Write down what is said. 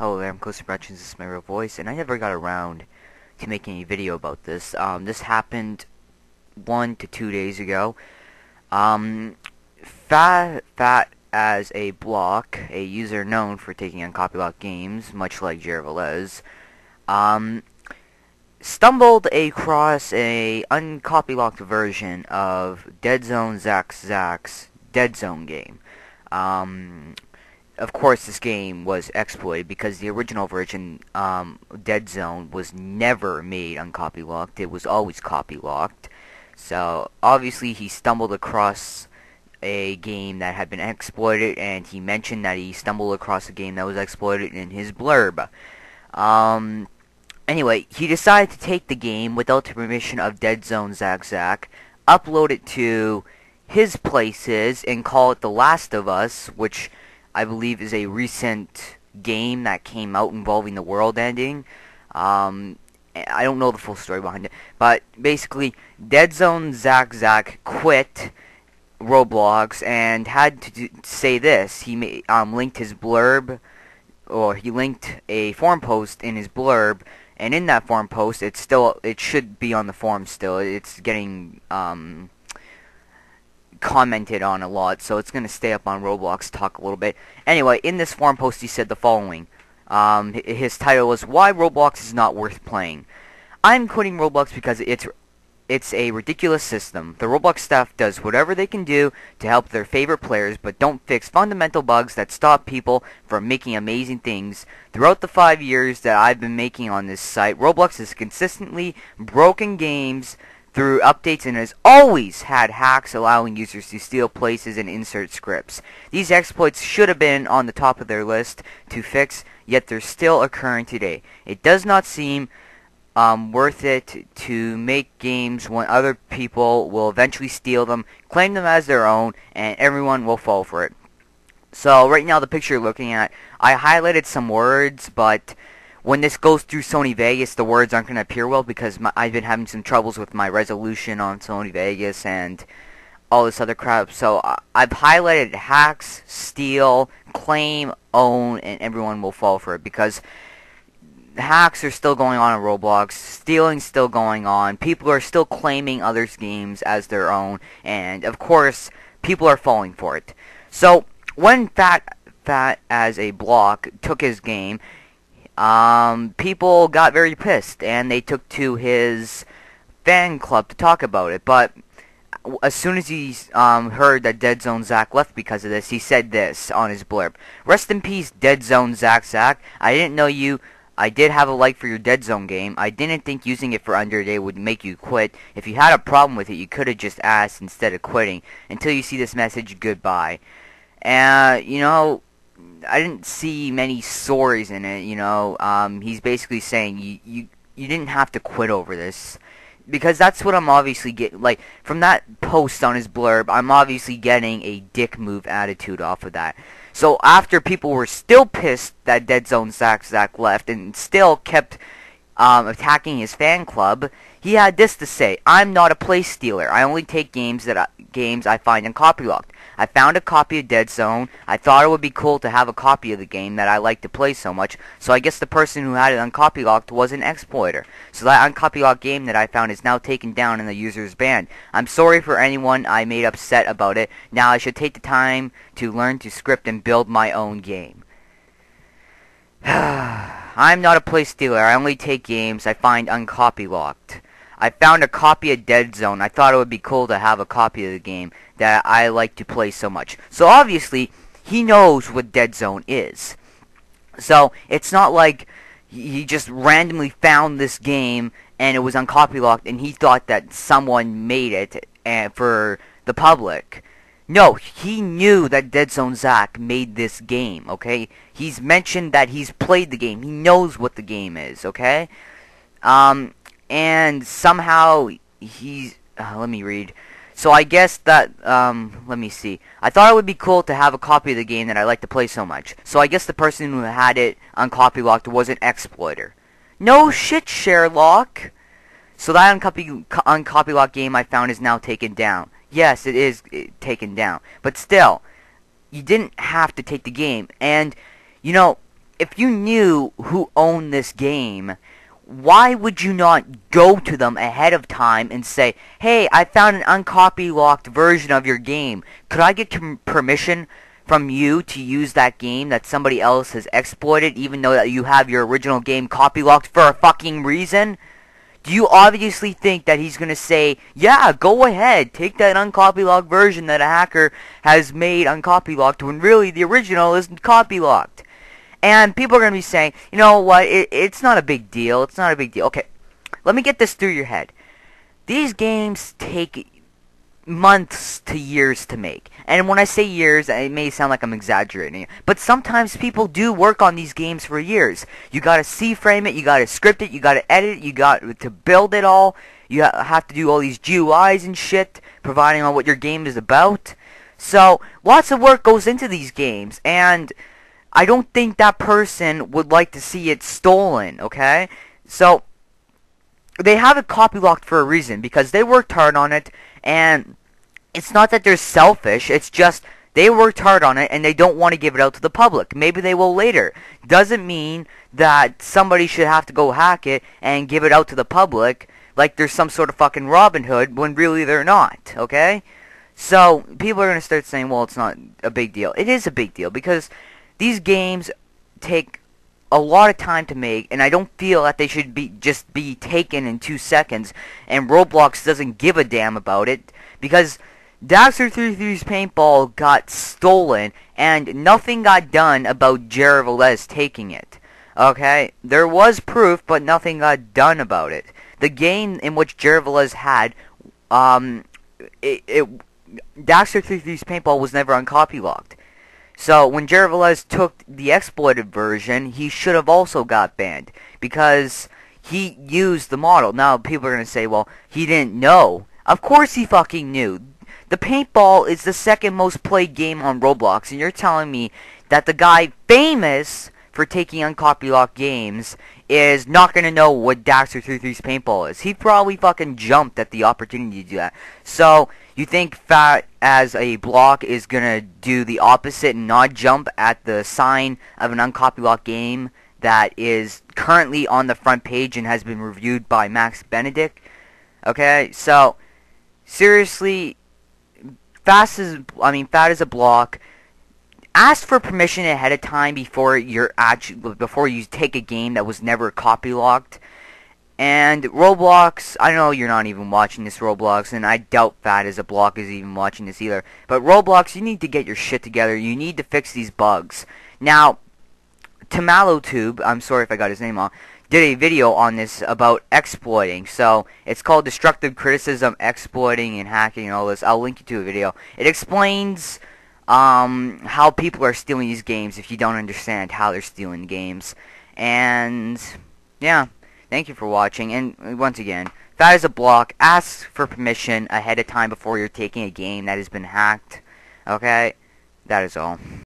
Hello there, I'm Codesterproductions, this is my real voice, and I never got around to making a video about this. This happened 1 to 2 days ago. Fat as a block, a user known for taking on Copylocked games, much like Jared stumbled across a uncopylocked version of Dead Zone Zach's Dead Zone game. Of course, this game was exploited because the original version, Dead Zone, was never made uncopylocked. It was always copylocked. So, obviously, he stumbled across a game that had been exploited, and he mentioned that he stumbled across a game that was exploited in his blurb. Anyway, he decided to take the game without the permission of Dead Zone Zach, upload it to his places, and call it The Last of Us, which I believe is a recent game that came out involving the world ending. I don't know the full story behind it, but basically, Dead Zone Zach quit Roblox and had to say this. He linked his blurb, or he linked a forum post in his blurb, and in that forum post, it should be on the forum still. It's getting commented on a lot, so it's going to stay up on Roblox Talk a little bit. Anyway, in this forum post he said the following. His title was, "Why Roblox is Not Worth Playing." I'm quitting Roblox because it's a ridiculous system. The Roblox staff does whatever they can do to help their favorite players, but don't fix fundamental bugs that stop people from making amazing things. Throughout the 5 years that I've been making on this site, Roblox has consistently broken games through updates and has always had hacks allowing users to steal places and insert scripts. These exploits should have been on the top of their list to fix, yet they're still occurring today. It does not seem worth it to make games when other people will eventually steal them, claim them as their own, and everyone will fall for it. So right now the picture you're looking at, I highlighted some words, but when this goes through Sony Vegas, the words aren't going to appear well because I've been having some troubles with my resolution on Sony Vegas and all this other crap. So I've highlighted hacks, steal, claim, own, and everyone will fall for it because hacks are still going on Roblox, stealing's still going on, people are still claiming others' games as their own, and of course, people are falling for it. So when Fat as a block took his game, people got very pissed, and they took to his fan club to talk about it. But as soon as he heard that Dead Zone Zach left because of this, he said this on his blurb: "Rest in peace, Dead Zone Zach. I didn't know you. I did have a like for your Dead Zone game. I didn't think using it for under a day would make you quit. If you had a problem with it, you could have just asked instead of quitting. Until you see this message, goodbye." And, I didn't see many sorries in it, he's basically saying you didn't have to quit over this, because that's what I'm obviously getting, like, from that post on his blurb, I'm obviously getting a dick move attitude off of that. So after people were still pissed that Dead Zone Zach left and still kept attacking his fan club, he had this to say: "I'm not a place stealer. I only take games I find uncopylocked. I found a copy of Dead Zone. I thought it would be cool to have a copy of the game that I like to play so much, so I guess the person who had it uncopylocked was an exploiter. So that uncopylocked game that I found is now taken down and the user is banned. I'm sorry for anyone I made upset about it. Now I should take the time to learn to script and build my own game." I'm not a place stealer. I only take games I find uncopylocked. I found a copy of Dead Zone. I thought it would be cool to have a copy of the game that I like to play so much. So obviously, he knows what Dead Zone is. So it's not like he just randomly found this game and it was uncopylocked and he thought that someone made it for the public. No, he knew that Dead Zone Zach made this game, okay? He's mentioned that he's played the game. He knows what the game is, okay? And somehow he's... let me read. So I guess that... let me see. "I thought it would be cool to have a copy of the game that I like to play so much. So I guess the person who had it uncopylocked was an exploiter." No shit, Sherlock! So that uncopylocked game I found is now taken down. Yes, it is taken down. But still, you didn't have to take the game. And, if you knew who owned this game, why would you not go to them ahead of time and say, hey, I found an uncopylocked version of your game. Could I get permission from you to use that game that somebody else has exploited, even though that you have your original game copylocked for a fucking reason? Do you obviously think that he's going to say, yeah, go ahead, take that uncopylocked version that a hacker has made uncopylocked, when really the original isn't copylocked? And people are going to be saying, you know what, it's not a big deal, it's not a big deal. Okay, let me get this through your head. These games take months to years to make. And when I say years, it may sound like I'm exaggerating, but sometimes people do work on these games for years. You gotta C-frame it, you gotta script it, you gotta edit it, you got to build it all, you have to do all these GUIs and shit, providing on what your game is about. So, lots of work goes into these games, and I don't think that person would like to see it stolen, okay? So, they have it copylocked for a reason, because they worked hard on it, and it's not that they're selfish, it's just they worked hard on it, and they don't want to give it out to the public. Maybe they will later. Doesn't mean that somebody should have to go hack it and give it out to the public like there's some sort of fucking Robin Hood, when really they're not, okay? So, people are going to start saying, well, it's not a big deal. It is a big deal, because these games take a lot of time to make, and I don't feel that they should just be taken in 2 seconds, and Roblox doesn't give a damn about it, because Daxter33's paintball got stolen, and nothing got done about Jared Velez taking it. Okay? There was proof, but nothing got done about it. The game in which Jared Velez had, Daxter33's paintball was never uncopylocked. So, when Jared Velez took the exploited version, he should have also got banned, because he used the model. Now, people are going to say, well, he didn't know. Of course he fucking knew. The paintball is the second most played game on Roblox, and you're telling me that the guy famous for taking uncopylocked games is not going to know what Daxter33's paintball is. He probably fucking jumped at the opportunity to do that. So, you think Fat as a block is going to do the opposite and not jump at the sign of an uncopylocked game that is currently on the front page and has been reviewed by Max Benedict? Okay, so, seriously, Fat is a block. Ask for permission ahead of time before you take a game that was never copylocked. And Roblox, I know you're not even watching this, Roblox, and I doubt Fat is a block is even watching this either. But Roblox, you need to get your shit together. You need to fix these bugs. Now, TamaloTube, I'm sorry if I got his name wrong, did a video on this about exploiting. So, it's called Destructive Criticism, Exploiting, and Hacking, and all this. I'll link you to a video. It explains how people are stealing these games if you don't understand how they're stealing games. And, yeah, thank you for watching. And, once again, Fat is a block. Ask for permission ahead of time before you're taking a game that has been hacked. Okay? That is all.